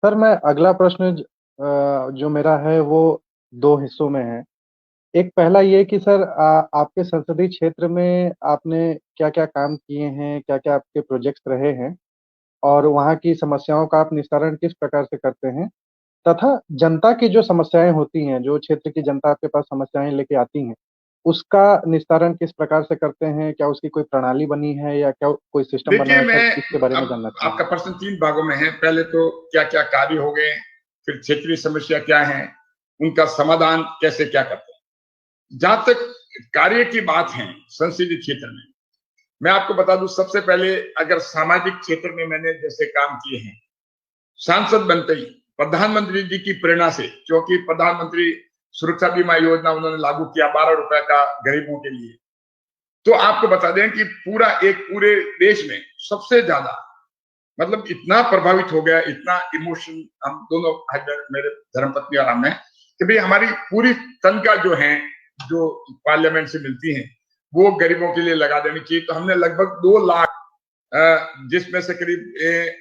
Sir, मैं अगला प्रश्न जो मेरा है वो 2 हिस्सों में है। एक पहला ये कि सर आपके संसदीय क्षेत्र में आपने क्या-क्या काम किए हैं, क्या-क्या आपके प्रोजेक्ट्स रहे हैं और वहाँ की समस्याओं का आप निस्तारण किस प्रकार से करते हैं? तथा जनता की जो समस्याएँ होती हैं, जो क्षेत्र की जनता आपके पास समस्याएँ लेके आती हैं, उसका निस्तारण किस प्रकार से करते हैं? क्या उसकी कोई प्रणाली बनी है या क्या कोई सिस्टम बना देखिए, है? सर, मैं इसके बारे में अब जानना आपका चाहूँगा। प्रश्न 3 भागों में है। पहले तो क्या-क्या कार्य हो गए, फिर क्षेत्रीय समस्या क्या है, उनका समाधान कैसे क्या करते हैं। जहाँ तक कार्य की बात है संसदीय क्षेत्र में, मैं आपको बता दूं, सबसे पहले अगर सामाजिक क्षेत्र में मैंने जैसे काम किए हैं, सांसद बनते ही प्रधानमंत्री जी की प्रेरणा से, क्योंकि प्रधानमंत्री सुरक्षा बीमा योजना उन्होंने लागू किया 12 रुपए का गरीबों के लिए। तो आपको बता दें कि पूरे देश में सबसे ज्यादा, मतलब इतना प्रभावित हो गया, इतना इमोशन हम दोनों, मेरे धर्मपत्नी और हम, कि भाई हमारी पूरी तनख्वाह जो है, जो पार्लियामेंट से मिलती है, वो गरीबों के लिए लगा देनी चाहिए। तो हमने लगभग 2 लाख, जिसमें से करीब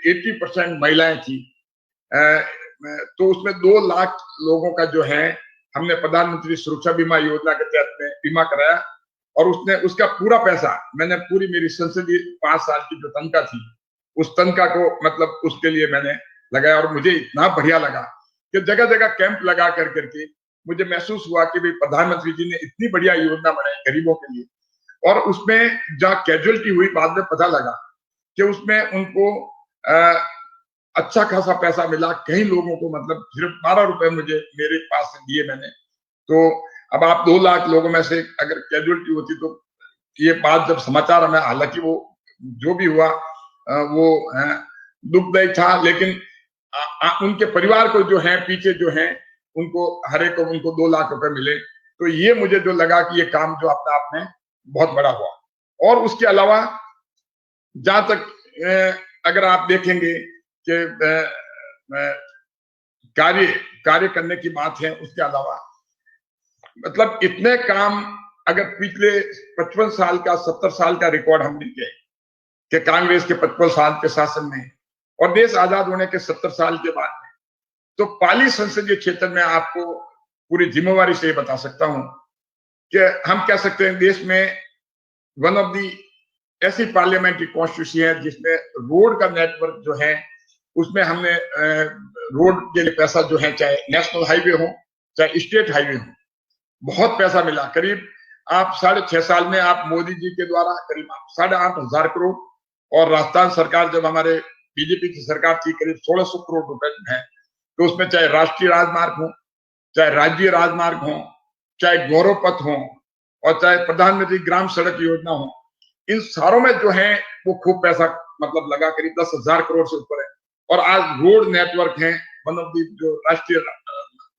80% महिलाएं थी, तो उसमें 2 लाख लोगों का जो है हमने प्रधानमंत्री सुरक्षा बीमा योजना के तहत में बीमा कराया। और उसने उसका पूरा पैसा मैंने पूरी मेरी संसदीय 5 साल की जो तनख्वाह थी, उस तनख्वाह को मतलब उसके लिए मैंने लगाया। और मुझे इतना बढ़िया लगा कि जगह जगह कैंप लगा कर करके मुझे महसूस हुआ कि भाई प्रधानमंत्री जी ने इतनी बढ़िया योजना बनाई गरीबों के लिए। और उसमें जहाँ कैजुअलिटी हुई, बाद में पता लगा कि उसमें उनको अच्छा खासा पैसा मिला। कई लोगों को मतलब सिर्फ 12 रुपए मुझे मेरे पास से दिए मैंने। तो अब आप 2 लाख लोगों में से अगर कैजुअलिटी होती, तो ये बात जब समाचार में, हालांकि वो जो भी हुआ वो दुखदायी था, लेकिन उनके परिवार को जो है, पीछे जो है, उनको हर एक को उनको 2 लाख रुपए मिले। तो ये मुझे जो लगा कि ये काम जो अपने आप में बहुत बड़ा हुआ। और उसके अलावा जहां तक अगर आप देखेंगे कि कार्य कार्य करने की बात है, उसके अलावा मतलब इतने काम, अगर पिछले 55 साल का 70 साल का रिकॉर्ड हम लेंगे कि कांग्रेस के 55 साल के शासन में और देश आजाद होने के 70 साल के बाद में, तो पाली संसदीय क्षेत्र में आपको पूरी जिम्मेवारी से बता सकता हूं कि हम कह सकते हैं देश में वन ऑफ दी ऐसी पार्लियामेंट्री कॉन्स्टिट्यूंसी है जिसमें रोड का नेटवर्क जो है, उसमें हमने रोड के लिए पैसा जो है, चाहे नेशनल हाईवे हो चाहे स्टेट हाईवे हो, बहुत पैसा मिला। करीब आप 6.5 साल में आप मोदी जी के द्वारा करीब 8,500 करोड़, और राजस्थान सरकार जब हमारे बीजेपी की सरकार थी, करीब 1600 करोड़ रुपए है। तो उसमें चाहे राष्ट्रीय राजमार्ग हो, चाहे राज्य राजमार्ग हो, चाहे गौरव पथ हो, और चाहे प्रधानमंत्री ग्राम सड़क योजना हो, इन सारों में जो है वो खूब पैसा मतलब लगा, करीब 10,000 करोड़ से ऊपर है। और आज रोड नेटवर्क है, मतलब जो राष्ट्रीय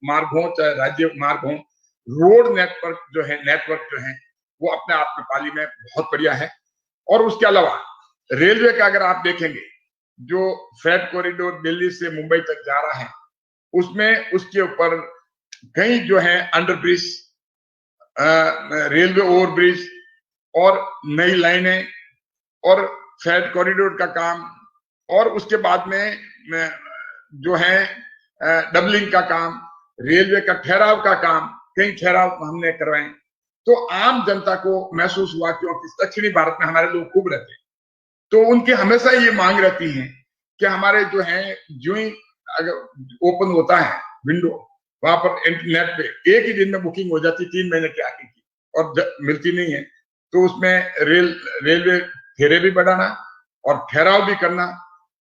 मार्ग हो चाहे राज्य मार्ग हो, रोड नेटवर्क जो है वो अपने आप में पाली में बहुत बढ़िया है। और उसके अलावा रेलवे का अगर आप देखेंगे, जो फ्रेट कॉरिडोर दिल्ली से मुंबई तक जा रहा है, उसमें उसके ऊपर कई जो है under bridge, railway over bridge और नई लाइनें और फ्रेट कॉरिडोर का काम, और उसके बाद में जो है डबलिंग का काम, रेलवे का ठहराव का काम, कई ठहराव हमने करवाए। तो आम जनता को महसूस हुआ, क्योंकि दक्षिणी भारत में हमारे लोग खूब रहते हैं, तो उनकी हमेशा ये मांग रहती है कि हमारे जो है, जो ही अगर ओपन होता है विंडो, वहां पर इंटरनेट पे एक ही दिन में बुकिंग हो जाती, 3 महीने के आगे की, और मिलती नहीं है। तो उसमें रेलवे फेरे भी बढ़ाना और ठहराव भी करना।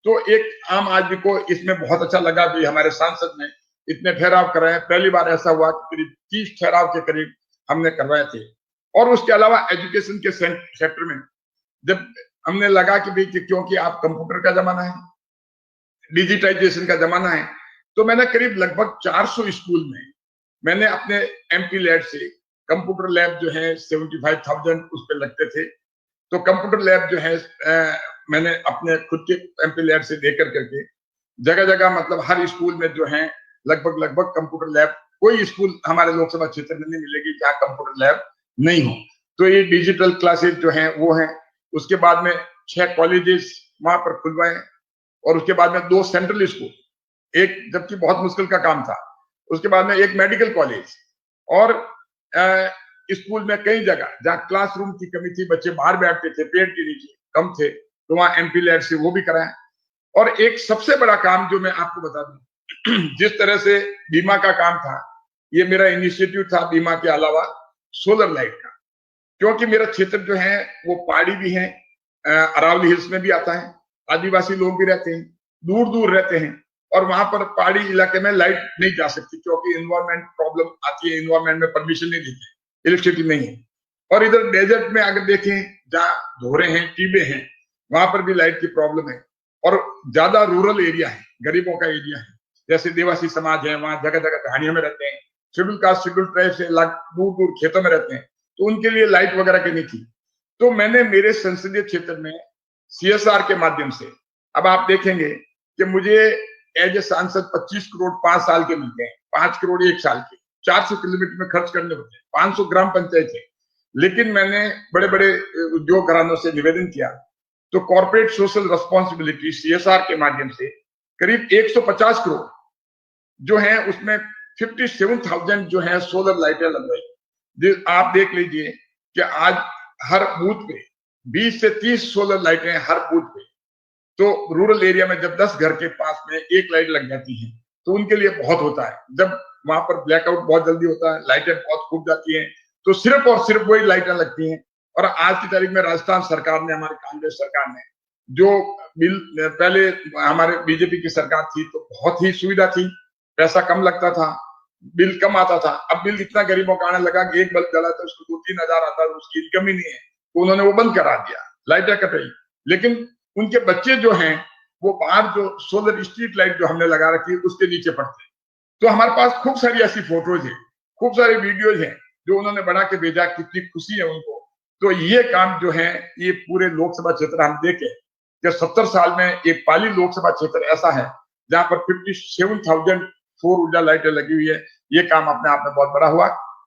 तो एक आम आदमी को इसमें बहुत अच्छा लगा भी हमारे सांसद ने इतने ठहराव कराए। पहली बार ऐसा हुआ कि करीब 30 ठहराव के करीब हमने करवाए थे। और उसके अलावा एजुकेशन के सेक्टर में जब हमने लगा कि भाई, क्योंकि आप कंप्यूटर का जमाना है, डिजिटाइजेशन का जमाना है, तो मैंने करीब लगभग 400 स्कूल में मैंने अपने एमपी लैब से कंप्यूटर लैब जो है 75,000 उस पर लगते थे। तो कंप्यूटर लैब जो है मैंने अपने खुद के एमपी लैब से लेकर करके जगह जगह, मतलब हर स्कूल में जो है लगभग कंप्यूटर लैब, कोई स्कूल हमारे लोकसभा क्षेत्र में नहीं मिलेगी जहाँ कंप्यूटर लैब नहीं हो। तो ये डिजिटल क्लासेस जो है वो है। उसके बाद में 6 कॉलेजेस वहां पर खुलवाए, और उसके बाद में 2 सेंट्रल स्कूल, एक, जबकि बहुत मुश्किल का काम था। उसके बाद में एक मेडिकल कॉलेज, और स्कूल में कई जगह जहाँ क्लासरूम की कमी थी, बच्चे बाहर बैठते थे, पेड़ के नीचे कम थे, तो वहां एमपी लैड से वो भी कराया। और एक सबसे बड़ा काम जो मैं आपको बता दूं, जिस तरह से बीमा का काम था, ये मेरा इनिशिएटिव था बीमा के अलावा सोलर लाइट का, क्योंकि मेरा क्षेत्र जो है वो पहाड़ी भी है, अरावली हिल्स में भी आता है, आदिवासी लोग भी रहते हैं, दूर दूर रहते हैं, और वहां पर पहाड़ी इलाके में लाइट नहीं जा सकती क्योंकि इन्वायरमेंट प्रॉब्लम आती है, इन्वायरमेंट में परमिशन नहीं देते, इलेक्ट्रिसिटी नहीं है। और इधर डेजर्ट में अगर देखें, जहाँ धोरे हैं, टीबे हैं, वहां पर भी लाइट की प्रॉब्लम है, और ज्यादा रूरल एरिया है, गरीबों का एरिया है, जैसे देवासी समाज है, वहां जगह जगह कहानियों में रहते हैं, शेड्यूल कास्ट शेड्यूल ट्राइब से दूर दूर खेतों में रहते हैं, तो उनके लिए लाइट वगैरह की नहीं थी। तो मैंने मेरे संसदीय क्षेत्र में सीएसआर के माध्यम से, अब आप देखेंगे कि मुझे एज ए सांसद 25 करोड़ 5 साल के मिलते हैं, 5 करोड़ 1 साल के, 400 किलोमीटर में खर्च करने होते हैं, 500 ग्राम पंचायत है। लेकिन मैंने बड़े बड़े उद्योग घरानों से निवेदन किया, तो कॉर्पोरेट सोशल रिस्पॉन्सिबिलिटी सीएसआर के माध्यम से करीब 150 करोड़ जो है, उसमें 57,000 जो है सोलर लाइटें लगवाई। आप देख लीजिए कि आज हर बूथ पे 20 से 30 सोलर लाइटें हर बूथ पे। तो रूरल एरिया में जब 10 घर के पास में एक लाइट लग जाती है तो उनके लिए बहुत होता है। जब वहां पर ब्लैकआउट बहुत जल्दी होता है, लाइटें बहुत फूट जाती हैं, तो सिर्फ और सिर्फ वही लाइटें लगती हैं। और आज की तारीख में राजस्थान सरकार ने, हमारी कांग्रेस सरकार ने, जो बिल, पहले हमारे बीजेपी की सरकार थी तो बहुत ही सुविधा थी, पैसा कम लगता था, बिल कम आता था। अब बिल इतना गरीबों का आने लगा कि एक बल्ब जला तो उसको 2-3 हजार आता है, उसकी इनकम ही नहीं है, तो उन्होंने वो बंद करा दिया, लाइटें कट रही। लेकिन उनके बच्चे जो हैं वो बाहर जो सोलर स्ट्रीट लाइट जो हमने लगा रखी है उसके नीचे पड़ते हैं। तो हमारे पास खूब सारी ऐसी फोटोज हैं, खूब सारी वीडियोज हैं जो उन्होंने बना के भेजा, कितनी खुशी है उनको। तो ये काम जो है, ये पूरे लोकसभा क्षेत्र हम देखें कि 70 साल में एक पाली लोकसभा क्षेत्र ऐसा है जहां पर 57,000 सौर ऊर्जा लाइटें लगी हुई है। ये काम अपने आप में बहुत बड़ा हुआ।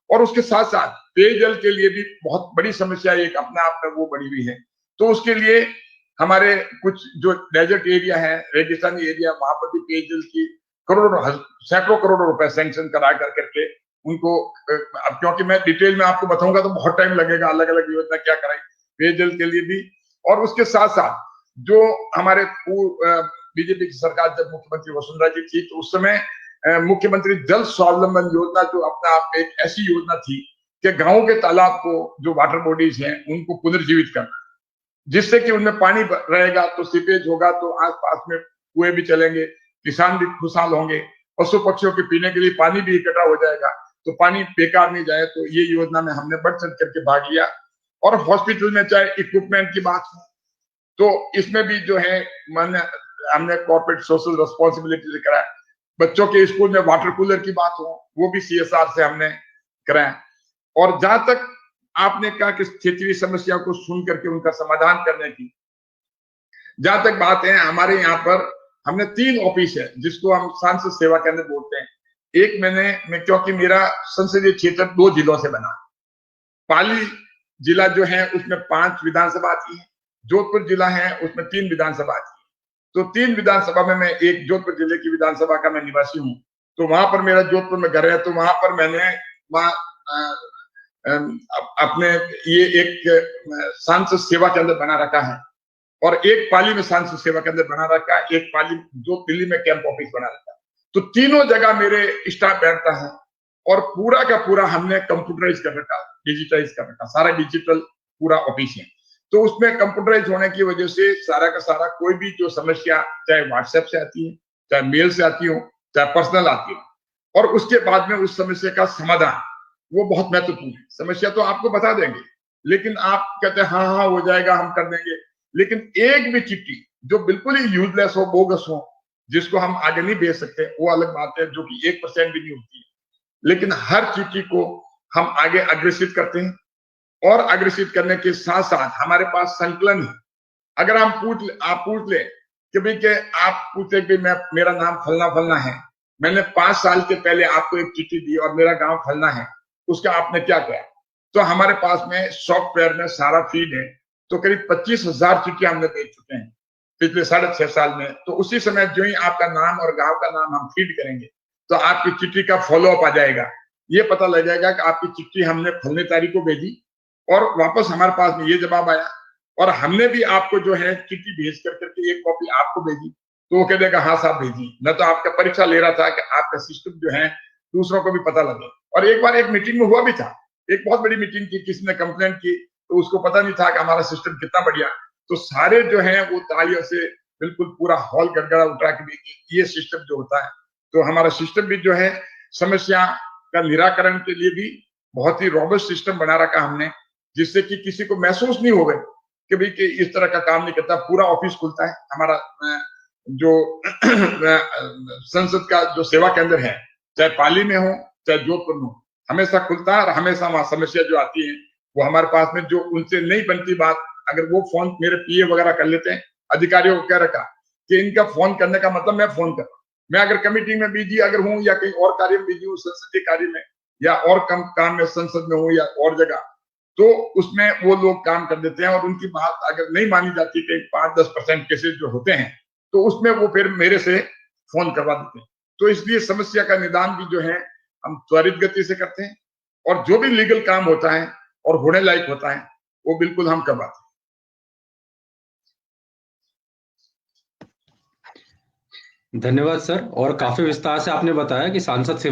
और उसके साथ साथ पेयजल के लिए भी बहुत बड़ी समस्या एक अपने आप में वो बड़ी हुई है। तो उसके लिए हमारे कुछ जो डेजर्ट एरिया है, रेगिस्तानी एरिया, वहां पर भी पेयजल की करोड़ों सैकड़ों करोड़ों रुपए सैंक्शन करा करके उनको, अब क्योंकि मैं डिटेल में आपको बताऊंगा तो बहुत टाइम लगेगा, अलग अलग योजना क्या कराई पेयजल के लिए भी। और उसके साथ साथ जो हमारे बीजेपी की सरकार जब मुख्यमंत्री वसुंधरा जी थी तो उस समय मुख्यमंत्री जल स्वावलंबन योजना जो अपने आप में एक ऐसी योजना थी कि गांवों के तालाब को, जो वाटर बॉडीज हैं, उनको पुनर्जीवित करना, जिससे कि उनमें पानी रहेगा तो सीपेज होगा, तो आसपास में कुएं भी चलेंगे, किसान भी खुशहाल होंगे, पशु पक्षियों के पीने के लिए पानी भी इकट्ठा हो जाएगा, तो पानी बेकार नहीं जाए। तो ये योजना में हमने बढ़ चढ़ करके भाग लिया। और हॉस्पिटल में चाहे इक्विपमेंट की बात हो तो इसमें भी जो है हमने कॉर्पोरेट सोशल रिस्पॉन्सिबिलिटी से कराया। बच्चों के स्कूल में वाटर कूलर की बात हो, वो भी सीएसआर से हमने कराया। और जहां तक आपने कहा कि क्षेत्रीय समस्या को सुन करके उनका समाधान करने की, जहां तक बात है, हमारे यहाँ पर हमने 3 ऑफिस है जिसको हम सांसद सेवा केंद्र बोलते हैं। एक मैं क्योंकि मेरा संसदीय क्षेत्र 2 जिलों से बना, पाली जिला जो है उसमें 5 विधानसभा आती है, जोधपुर जिला है उसमें 3 विधानसभा आती है। तो 3 विधानसभा में मैं एक जोधपुर जिले की विधानसभा का मैं निवासी हूँ, तो वहां पर मेरा जोधपुर में घर है। तो वहां पर मैंने वहां अपने ये एक सांसद सेवा केंद्र बना रखा है, और एक पाली में सांसद सेवा केंद्र बना रखा है, एक पाली जो दिल्ली में कैंप ऑफिस बना रखा है। तो तीनों जगह मेरे स्टाफ बैठता है, और पूरा का पूरा हमने कंप्यूटराइज कर रखा, डिजिटाइज कर रखा, सारा डिजिटल पूरा ऑफिस है। तो उसमें कंप्यूटराइज होने की वजह से सारा का सारा कोई भी जो समस्या, चाहे व्हाट्सएप से आती है, चाहे मेल से आती हो, चाहे पर्सनल आती हो, और उसके बाद में उस समस्या का समाधान, वो बहुत महत्वपूर्ण है। समस्या तो आपको बता देंगे, लेकिन आप कहते हैं हाँ हाँ हो जाएगा, हम कर देंगे, लेकिन एक भी चिट्ठी जो बिल्कुल ही यूजलेस हो, बोगस हो, जिसको हम आगे नहीं भेज सकते, वो अलग बात है, जो कि 1% भी नहीं होती है, लेकिन हर चिट्ठी को हम आगे अग्रेसित करते हैं। और अग्रेसित करने के साथ साथ हमारे पास संकलन है। अगर आप पूछ ले कि भाई के आप पूछे कि मेरा नाम फलना फलना है, मैंने 5 साल के पहले आपको एक चिट्ठी दी और मेरा गांव फलना है, उसका आपने क्या किया? तो हमारे पास में सॉफ्टवेयर में सारा फीड है, तो करीब 25,000 चिट्ठियां हमने भेज चुके हैं। पिछले 6.5 साल में, तो उसी समय जो ही आपका नाम और गांव का नाम हम फीड करेंगे तो आपकी चिट्ठी का फॉलोअप आ जाएगा। ये पता लग जाएगा कि आपकी चिट्ठी हमने फलने तारीख को भेजी और वापस हमारे पास में ये जवाब आया, और हमने भी आपको जो है चिट्ठी भेज कर करके एक कॉपी आपको भेजी, तो वो कह देगा हाँ साहब भेजी। मैं तो आपका परीक्षा ले रहा था कि आपका सिस्टम जो है दूसरों को भी पता लगे। और एक बार एक मीटिंग में हुआ भी था, एक बहुत बड़ी मीटिंग की, किसी ने कंप्लेंट की तो उसको पता नहीं था कि हमारा सिस्टम कितना बढ़िया, तो सारे जो है वो तालियों से बिल्कुल पूरा हॉल गड़गड़ा उठा के ये सिस्टम जो होता है, तो हमारा सिस्टम भी जो है समस्या का निराकरण के लिए भी बहुत ही रोबस्ट सिस्टम बना रखा हमने, जिससे कि किसी को महसूस नहीं होगा कि भाई कि इस तरह का काम नहीं करता। पूरा ऑफिस खुलता है हमारा, जो संसद का जो सेवा केंद्र है, चाहे पाली में हो चाहे जोधपुर में हो, हमेशा खुलता है और हमेशा वहां समस्या जो आती है वो हमारे पास में जो उनसे नहीं बनती बात, अगर वो फोन मेरे पीए वगैरह कर लेते हैं, अधिकारियों को कह रखा कि इनका फोन करने का मतलब मैं फोन कर रहा हूं, मैं अगर कमेटी में बिजी अगर हूं या कहीं और कार्य में बिजी हूं, संसदीय कार्य में या और कम काम में संसद में हूं या और जगह, तो उसमें वो लोग काम कर देते हैं और उनकी बात अगर नहीं मानी जाती कि 5-10% केसेस जो होते हैं तो उसमें वो फिर मेरे से फोन करवा देते हैं। तो इसलिए समस्या का निदान भी जो है हम त्वरित गति से करते हैं, और जो भी लीगल काम होता है और होने लायक होता है वो बिल्कुल हम करवाते हैं। धन्यवाद सर, और काफी विस्तार से आपने बताया कि सांसद सेवा